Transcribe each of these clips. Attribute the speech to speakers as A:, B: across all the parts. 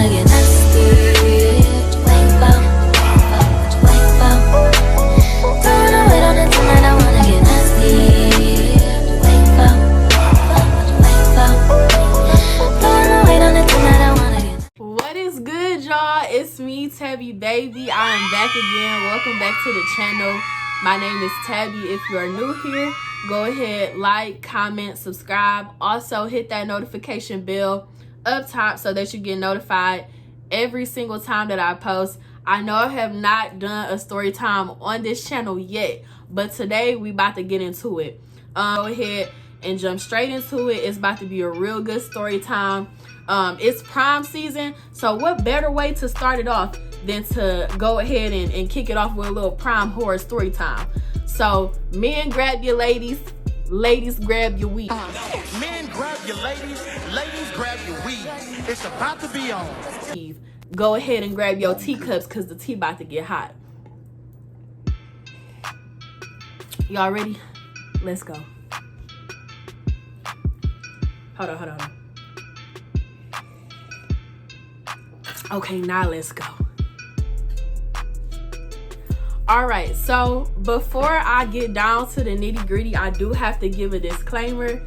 A: wanna get nasty. Wait for, wait for. Don't wanna wait on it tonight, I wanna get nasty. Wait for, wait for. Don't wanna wait on it tonight, I wanna get.
B: What is good, y'all? It's me, Tabby Baby. I am back again. Welcome back to the channel. My name is Tabby. If you are new here, go ahead, like, comment, subscribe. Also, hit that notification bell up top so that you get notified every single time that I post. I know I have not done a story time on this channel yet, but today we about to get into it. Go ahead and jump straight into it. It's about to be a real good story time. It's prom season, so what better way to start it off than to go ahead and kick it off with a little prom horror story time. So men, grab your ladies, ladies, grab your weed.
C: Men, grab your ladies, ladies, grab your weed. It's about to be on.
B: Go ahead and grab your teacups because the tea about to get hot. Y'all ready? Let's go. Hold on. Okay, now let's go. All right, so before I get down to the nitty gritty, I do have to give a disclaimer.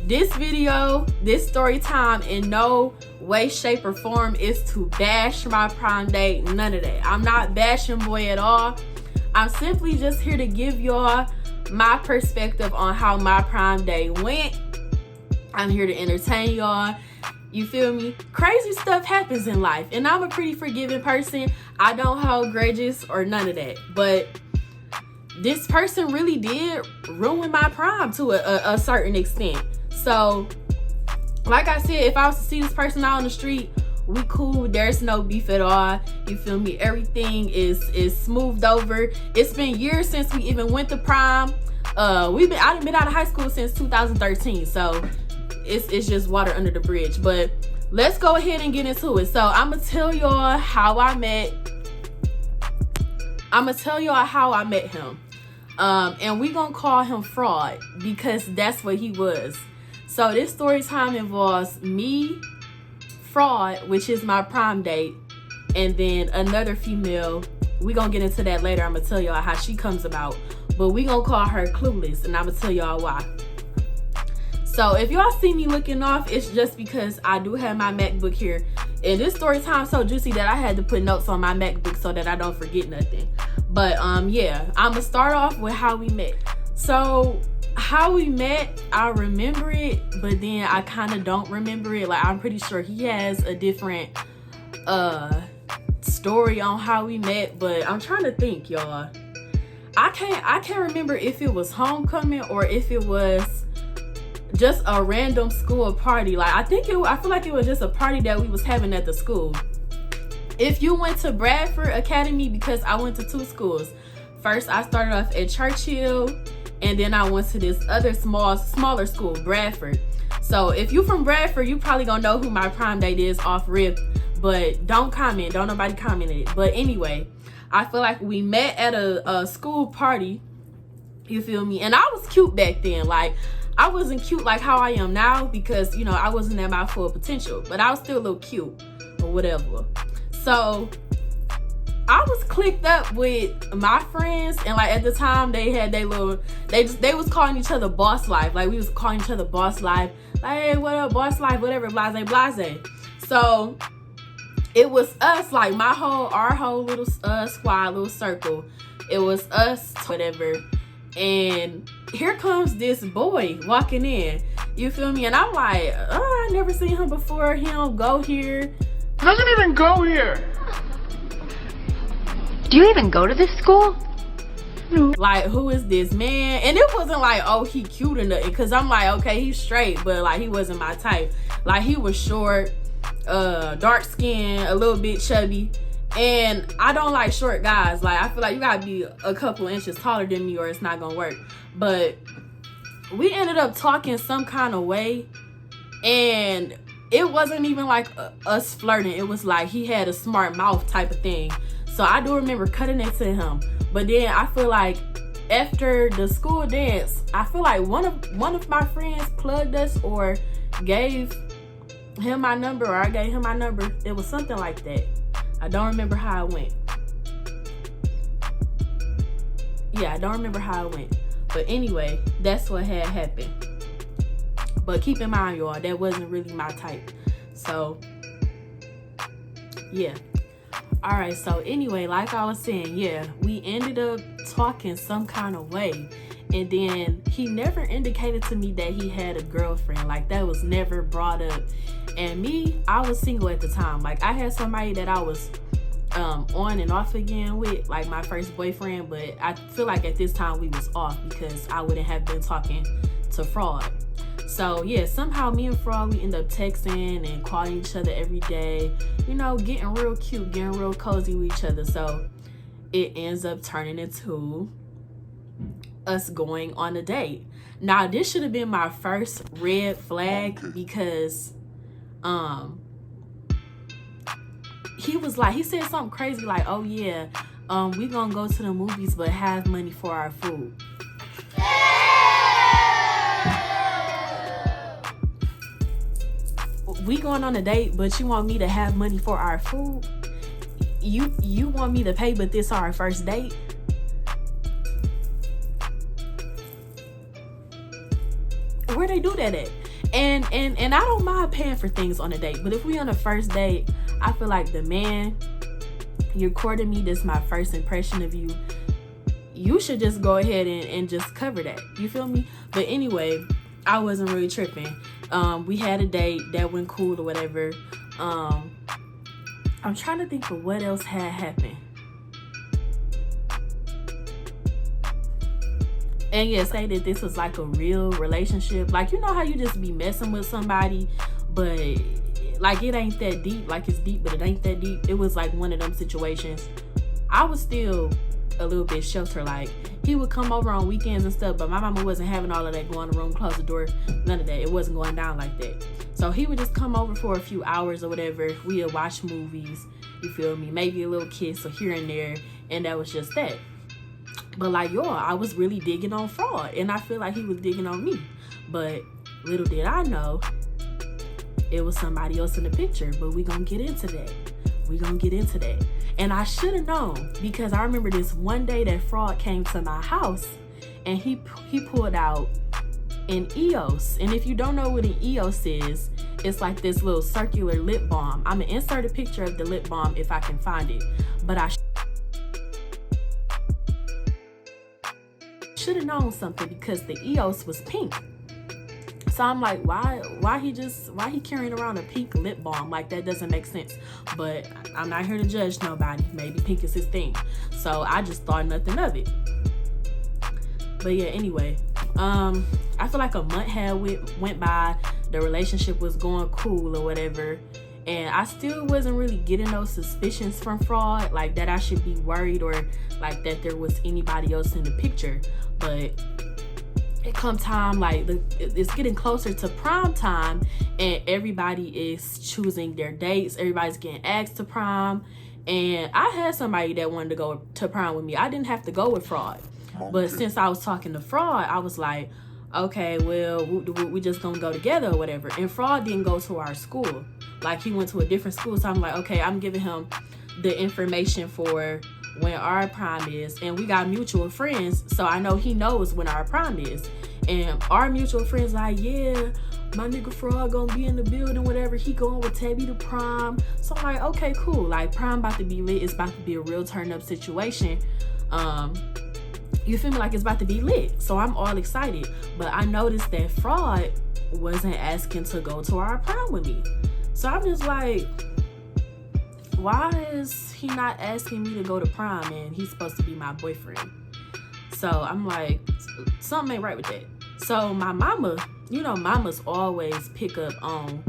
B: This video, this story time, in no way, shape, or form is to bash my prom date. None of that. I'm not bashing boy at all. I'm simply just here to give y'all my perspective on how my prom day went. I'm here to entertain y'all. You feel me? Crazy stuff happens in life, and I'm a pretty forgiving person. I don't hold grudges or none of that, but this person really did ruin my prom to a certain extent. So like I said, if I was to see this person out on the street, we cool. There's no beef at all. You feel me? Everything is smoothed over. It's been years since we even went to prom. I've been out of high school since 2013, so it's just water under the bridge. But let's go ahead and get into it. So I'm gonna tell y'all how I met him. And we gonna call him Fraud because that's what he was. So this story time involves me, Fraud, which is my prom date, and then another female. We gonna get into that later. I'm gonna tell y'all how she comes about, but we gonna call her Clueless, and I'm gonna tell y'all why. So if y'all see me looking off, it's just because I do have my MacBook here. And this story time so juicy that I had to put notes on my MacBook so that I don't forget nothing. But yeah, I'm gonna start off with how we met. So how we met, I remember it, but then I kind of don't remember it. Like, I'm pretty sure he has a different story on how we met, but I'm trying to think, y'all. I can't remember if it was homecoming or if it was just a random school party. Like, I feel like it was just a party that we was having at the school. If you went to Bradford Academy, because I went to two schools. First, I started off at Churchill, and then I went to this other smaller school, Bradford. So if you from Bradford, you probably gonna know who my prom date is off rip, but don't nobody comment it. But anyway, I feel like we met at a school party, you feel me? And I was cute back then. Like, I wasn't cute like how I am now because, you know, I wasn't at my full potential, but I was still a little cute or whatever. So I was clicked up with my friends, and like at the time they had they was calling each other Boss Life. Like, we was calling each other Boss Life. Like, hey, what up, Boss Life, whatever, blase. So it was us, like our whole little squad, little circle. It was us, whatever. And here comes this boy walking in, you feel me? And I'm like, I never seen him before. He don't go here.
C: Doesn't even go here.
D: Do you even go to this school?
B: Like, who is this man? And it wasn't like, oh, he cute or nothing, because I'm like, okay, he's straight, but like, he wasn't my type. Like, he was short, dark skin, a little bit chubby. And I don't like short guys. Like, I feel like you gotta be a couple inches taller than me or it's not gonna work. But we ended up talking some kind of way, and it wasn't even like us flirting. It was like he had a smart mouth type of thing. So I do remember cutting it to him. But then I feel like after the school dance, I feel like one of my friends plugged us or gave him my number, or I gave him my number. It was something like that. I don't remember how it went. Yeah, I don't remember how it went. But anyway, that's what had happened. But keep in mind, y'all, that wasn't really my type. So, yeah. Alright, so anyway, like I was saying, yeah, we ended up talking some kind of way. And then he never indicated to me that he had a girlfriend. Like, that was never brought up. And me, I was single at the time. Like, I had somebody that I was on and off again with, like my first boyfriend, but I feel like at this time we was off because I wouldn't have been talking to Fraud. So yeah, somehow me and Fraud, we end up texting and calling each other every day, you know, getting real cute, getting real cozy with each other. So it ends up turning into us going on a date. Now this should have been my first red flag because he said something crazy like, oh yeah, we gonna go to the movies but have money for our food. We going on a date but you want me to have money for our food? You want me to pay but this our first date? Where they do that at? And I don't mind paying for things on a date, but if we on a first date, I feel like the man, you're courting me, this is my first impression of you, you should just go ahead and just cover that. You feel me? But anyway, I wasn't really tripping. We had a date that went cool or whatever. I'm trying to think of what else had happened. And yeah, say that this was like a real relationship. Like, you know how you just be messing with somebody, but like it ain't that deep. Like it's deep, but it ain't that deep. It was like one of them situations. I was still a little bit sheltered. Like, he would come over on weekends and stuff, but my mama wasn't having all of that. Go in the room, close the door, none of that. It wasn't going down like that. So he would just come over for a few hours or whatever. We would watch movies, you feel me? Maybe a little kiss or here and there, and that was just that. But like, y'all, I was really digging on Fraud, and I feel like he was digging on me. But little did I know, it was somebody else in the picture. But we gonna get into that. We gonna get into that. And I should have known, because I remember this one day that Fraud came to my house, and he pulled out an EOS. And if you don't know what an EOS is, it's like this little circular lip balm. I'm gonna insert a picture of the lip balm if I can find it. But I should have known something, because the EOS was pink. So I'm like, why he carrying around a pink lip balm? Like, that doesn't make sense. But I'm not here to judge nobody. Maybe pink is his thing. So I just thought nothing of it. But yeah, anyway, I feel like a month had went by. The relationship was going cool or whatever, and I still wasn't really getting those suspicions from Fraud, like that I should be worried or like that there was anybody else in the picture. But it come time, like it's getting closer to prom time, and everybody is choosing their dates. Everybody's getting asked to prom, and I had somebody that wanted to go to prom with me. I didn't have to go with Fraud, but since I was talking to Fraud, I was like, okay, well, we just gonna go together or whatever. And Fraud didn't go to our school. Like, he went to a different school. So I'm like, okay, I'm giving him the information for when our prom is. And we got mutual friends, so I know he knows when our prom is. And our mutual friends like, yeah, my nigga Fraud gonna be in the building, whatever. He going with Tabby to prom. So I'm like, okay, cool. Like, prom about to be lit. It's about to be a real turn-up situation. You feel me? Like, it's about to be lit. So I'm all excited. But I noticed that Fraud wasn't asking to go to our prom with me. So I'm just like, why is he not asking me to go to prom and he's supposed to be my boyfriend? So I'm like, something ain't right with that. So my mama, you know, mamas always pick up on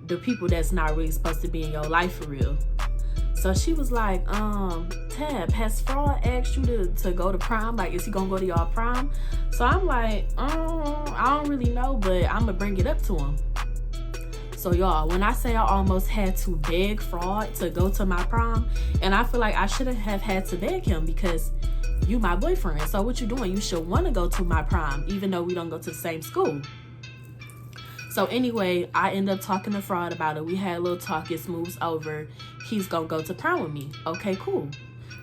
B: the people that's not really supposed to be in your life for real. So she was like, Tab, has Fraud asked you to go to prom? Like, is he gonna go to y'all prom? So I'm like, I don't really know, but I'm gonna bring it up to him. So y'all, when I say I almost had to beg Fraud to go to my prom, and I feel like I shouldn't have had to beg him, because you my boyfriend. So what you doing? You should want to go to my prom, even though we don't go to the same school. So anyway, I end up talking to Fraud about it. We had a little talk. It smooths over. He's gonna go to prom with me. Okay, cool.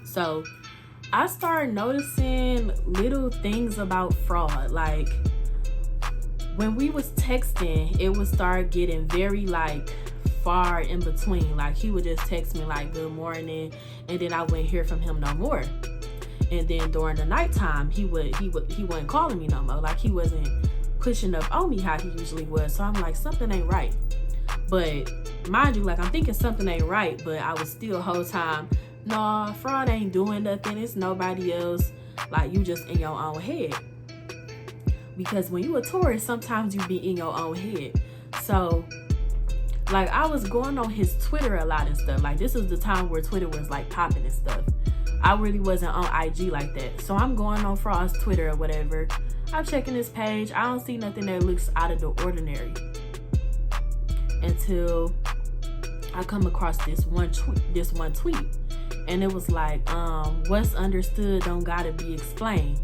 B: So I started noticing little things about Fraud. Like when we was texting, it would start getting very like far in between. Like he would just text me like good morning, and then I wouldn't hear from him no more. And then during the nighttime, he wasn't calling me no more. Like he wasn't pushing up on me how he usually was. So I'm like, something ain't right. But mind you, like I'm thinking something ain't right, but I was still the whole time, nah, Fraud ain't doing nothing. It's nobody else. Like you just in your own head. Because when you a tourist, sometimes you be in your own head. So like I was going on his Twitter a lot and stuff. Like this is the time where Twitter was like popping and stuff. I really wasn't on IG like that. So I'm going on Fraud's Twitter or whatever. I'm checking his page. I don't see nothing that looks out of the ordinary. Until I come across this one tweet. And it was like, what's understood don't gotta be explained.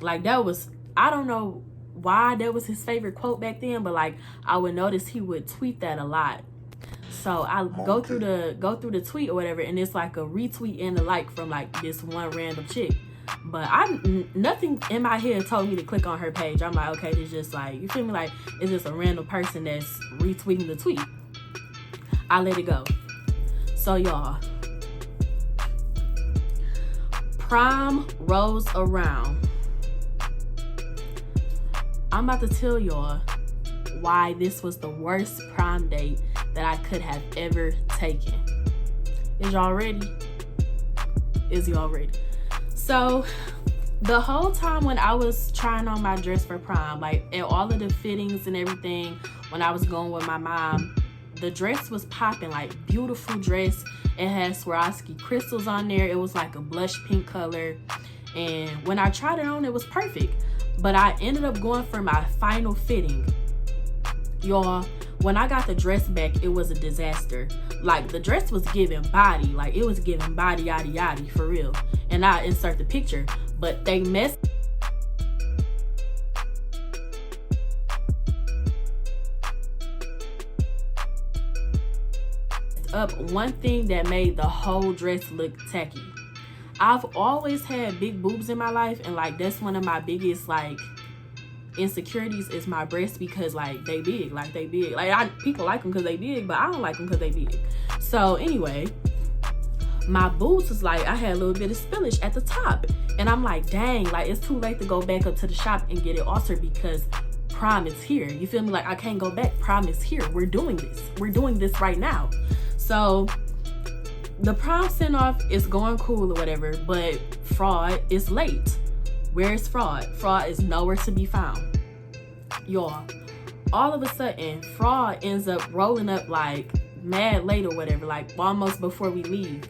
B: Like that was, I don't know why that was his favorite quote back then, but like I would notice he would tweet that a lot. So I go through the tweet or whatever, and it's like a retweet and a like from like this one random chick. But nothing in my head told me to click on her page. I'm like, okay, it's just like, you feel me? Like it's just a random person that's retweeting the tweet. I let it go. So y'all, prom rolls around. I'm about to tell y'all why this was the worst prom date that I could have ever taken. Is y'all ready? Is y'all ready? So the whole time when I was trying on my dress for prom, like at all of the fittings and everything, when I was going with my mom, the dress was popping, like beautiful dress. It had Swarovski crystals on there. It was like a blush pink color. And when I tried it on, it was perfect. But I ended up going for my final fitting. Y'all, when I got the dress back, it was a disaster. Like the dress was giving body, like it was giving body yaddy yaddy for real. And I insert the picture, but they messed up one thing that made the whole dress look tacky. I've always had big boobs in my life, and like that's one of my biggest like insecurities is my breasts, because like they big. Like people like them because they big, but I don't like them because they big. So anyway, my boobs was like, I had a little bit of spillage at the top, and I'm like, dang, like it's too late to go back up to the shop and get it altered because prom is here. You feel me? Like I can't go back. Prom is here. We're doing this right now. So the prom send off is going cool or whatever, but Fraud is late. Where's Fraud? Fraud is nowhere to be found. Y'all, all of a sudden, Fraud ends up rolling up like mad late or whatever, like almost before we leave.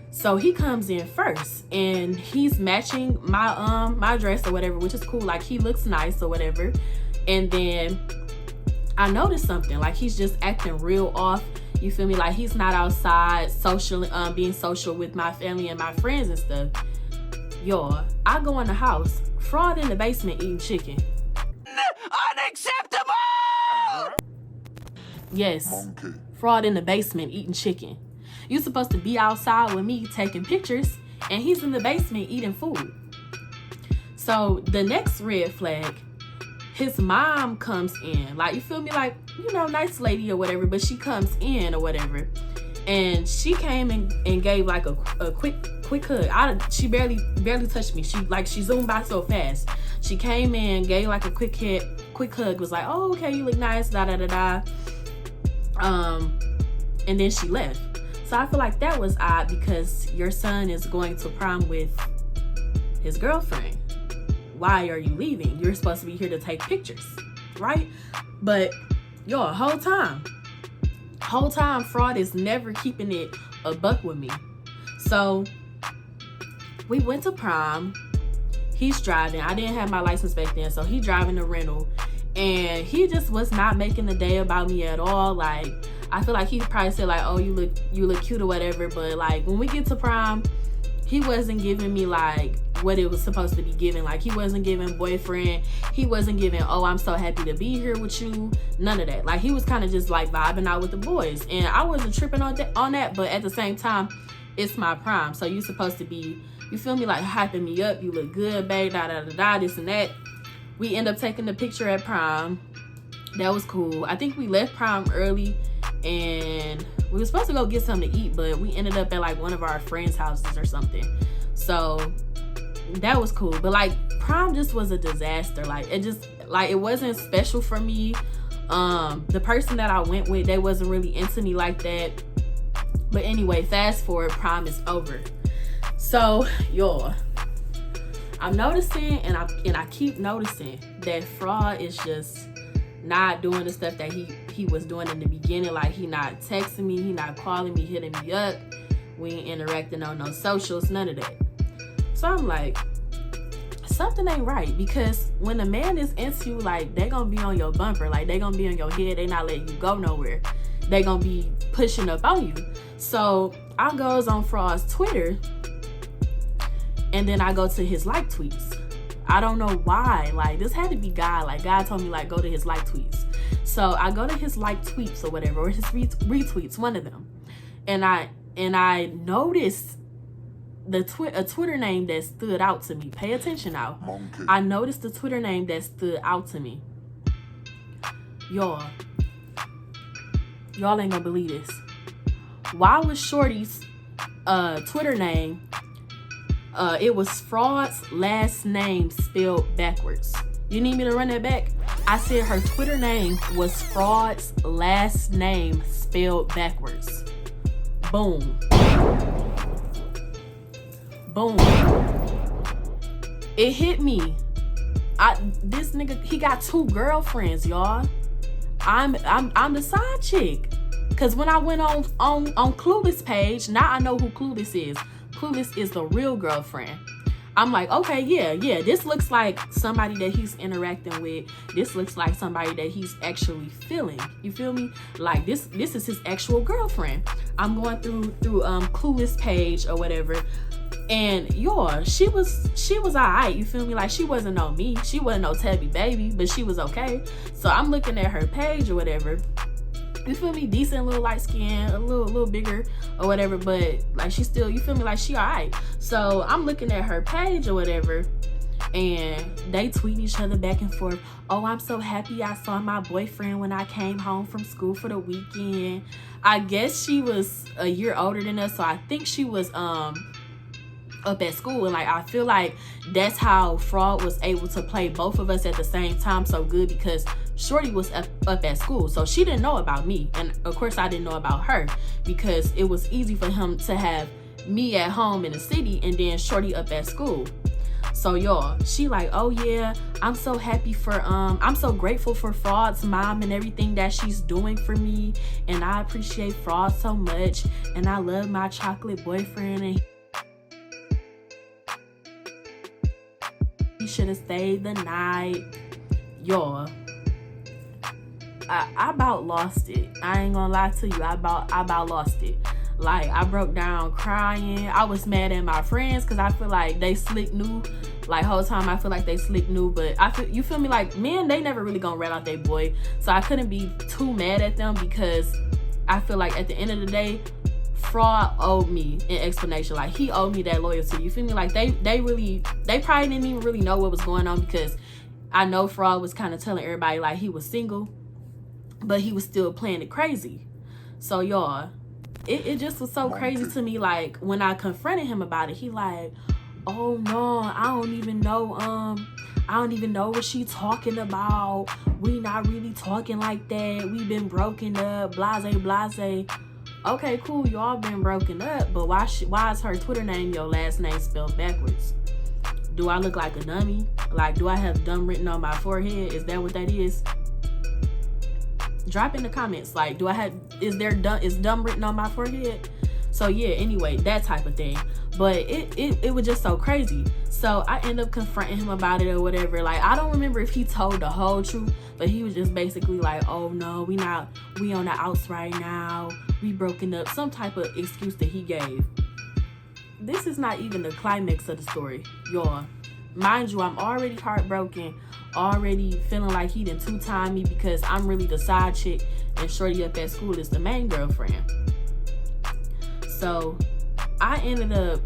B: So he comes in first and he's matching my dress or whatever, which is cool. Like he looks nice or whatever. And then I noticed something, like he's just acting real off. You feel me? Like he's not outside social, being social with my family and my friends and stuff. Y'all, I go in the house, Fraud in the basement eating chicken. Unacceptable! Yes, monkey. Fraud in the basement eating chicken. You supposed to be outside with me taking pictures, and he's in the basement eating food. So the next red flag, his mom comes in. Like, you feel me? Like, you know, nice lady or whatever, but she comes in or whatever. And she came and gave like a quick hug. She barely touched me. She zoomed by so fast. She came in, gave like a quick hug, was like, oh, okay, you look nice, da da da da. And then she left. So I feel like that was odd, because your son is going to prom with his girlfriend. Why are you leaving? You're supposed to be here to take pictures, right? But y'all, whole time Fraud is never keeping it a buck with me. So we went to prom. He's driving. I didn't have my license back then, so he driving the rental, and he just was not making the day about me at all. Like, I feel like he probably said like, oh, you look cute or whatever, but like when we get to prom, he wasn't giving me like what it was supposed to be giving. Like, he wasn't giving boyfriend, he wasn't giving, oh, I'm so happy to be here with you, none of that. Like, he was kind of just like vibing out with the boys, and I wasn't tripping on that, but at the same time, it's my prom, so you supposed to be, you feel me, like hyping me up, you look good, babe, da da da da, this and that. We end up taking the picture at prom. That was cool. I think we left prom early, and we were supposed to go get something to eat, but we ended up at like one of our friends' houses or something. So that was cool. But like, prom just was a disaster. Like, it wasn't special for me. The person that I went with, they wasn't really into me like that. But anyway, fast forward, prom is over. So y'all, I'm noticing, and I keep noticing that Fraud is just not doing the stuff that he was doing in the beginning. Like, he not texting me, he not calling me, hitting me up, we ain't interacting on no socials, none of that. So I'm like, something ain't right, because when a man is into you, like, they gonna be on your bumper, like, they gonna be on your head, they not letting you go nowhere, they gonna be pushing up on you. So I goes on Fraud's Twitter, and then I go to his like tweets. I don't know why. Like, this had to be God. Like, God told me, like, go to his like tweets. So I go to his like tweets or whatever, or his retweets, one of them. And I noticed a Twitter name that stood out to me. Pay attention now. Monkey. I noticed the Twitter name that stood out to me. Y'all ain't gonna believe this. Why was Shorty's Twitter name, it was Fraud's last name spelled backwards? You need me to run that back? I said her Twitter name was Fraud's last name spelled backwards. Boom. Boom. It hit me. This nigga, he got 2 girlfriends, y'all. I'm the side chick. Cause when I went on Clueless page, now I know who Clueless is. Clueless is the real girlfriend. I'm like, okay, yeah, this looks like somebody that he's interacting with. This looks like somebody that he's actually feeling. You feel me? Like, this is his actual girlfriend. I'm going through Clueless page or whatever, and y'all, she was alright. You feel me? Like, she wasn't no me. She wasn't no Tabby Baby, but she was okay. So I'm looking at her page or whatever. You feel me? Decent, little light skin, a little bigger or whatever, but like, she still, you feel me? Like, she alright. So I'm looking at her page or whatever, and they tweet each other back and forth. Oh, I'm so happy I saw my boyfriend when I came home from school for the weekend. I guess she was a year older than us, so I think she was up at school, and like, I feel like that's how Fraud was able to play both of us at the same time so good, because Shorty was up at school, so she didn't know about me, and of course I didn't know about her, because it was easy for him to have me at home in the city and then Shorty up at school. So y'all, she like, oh yeah, I'm so happy for I'm so grateful for Fraud's mom and everything that she's doing for me, and I appreciate Fraud so much, and I love my chocolate boyfriend, and he should have stayed the night. Y'all, I about lost it. I ain't gonna lie to you, I about lost it. Like, I broke down crying. I was mad at my friends because I feel like they slick knew. Like, whole time I feel like they slick knew, but you feel me, like, men, they never really gonna rat out their boy, so I couldn't be too mad at them, because I feel like at the end of the day, Fraud owed me an explanation. Like, he owed me that loyalty. You feel me? Like, they probably didn't even really know what was going on, because I know Fraud was kind of telling everybody like he was single, but he was still playing it crazy. So y'all, it just was so crazy to me. Like, when I confronted him about it, he like, oh no, I don't even know what she talking about. We not really talking like that. We been broken up, blase. Okay, cool, y'all been broken up, but why is her Twitter name, your last name, spelled backwards? Do I look like a dummy? Like, do I have dumb written on my forehead? Is that what that is? Drop in the comments, like, is dumb written on my forehead? So yeah, anyway, that type of thing. But it was just so crazy. So I end up confronting him about it or whatever. Like, I don't remember if he told the whole truth, but he was just basically like, oh no, we on the outs right now, we broken up, some type of excuse that he gave. this is not even the climax of the story, y'all. Mind you, I'm already heartbroken, already feeling like he done two-timed me because I'm really the side chick and shorty up at school is the main girlfriend. So I ended up,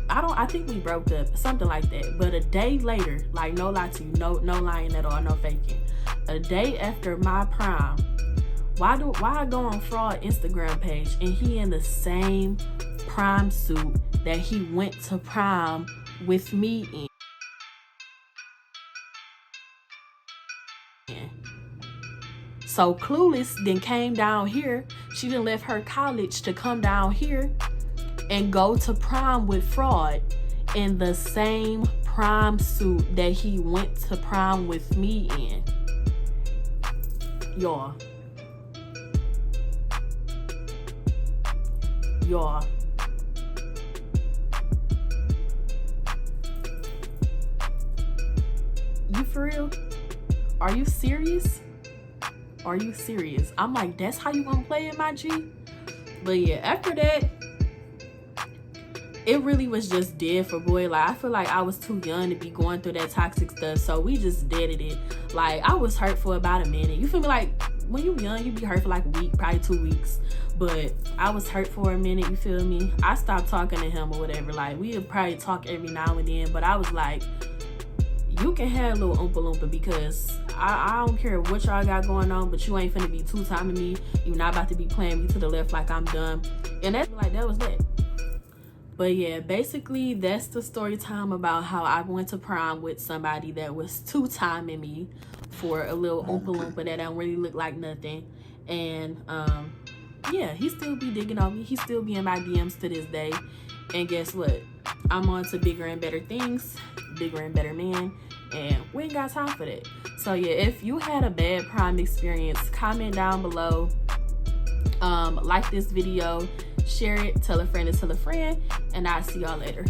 B: I think we broke up, something like that. But a day later, like no lie to you, no lying at all, no faking. A day after my prom, why I go on Fraud Instagram page and he in the same prom suit that he went to prom with me in. So Clueless then came down here. She done left her college to come down here and go to prom with Fraud in the same prom suit that he went to prom with me in. Y'all. You for real? Are you serious? Are you serious? I'm like, that's how you gonna play it, my G? But yeah, after that, it really was just dead for boy. Like, I feel like I was too young to be going through that toxic stuff, so we just deaded it. Like, I was hurt for about a minute. You feel me? Like, when you young, you be hurt for like a week, probably 2 weeks. But I was hurt for a minute, you feel me? I stopped talking to him or whatever. Like, we would probably talk every now and then, but I was like, you can have a little oompa loompa because I don't care what y'all got going on, but you ain't finna be two-timing me. You not about to be playing me to the left like I'm dumb. And that's like, that was that. But yeah, basically that's the story time about how I went to prom with somebody that was two-timing me for a little oompa loompa that don't really look like nothing. And yeah, he still be digging on me. He still be in my DMs to this day. And guess what? I'm on to bigger and better things, bigger and better men, and we ain't got time for that. So yeah, if you had a bad prom experience, comment down below. Like this video, share it, tell a friend to tell a friend, and I'll see y'all later.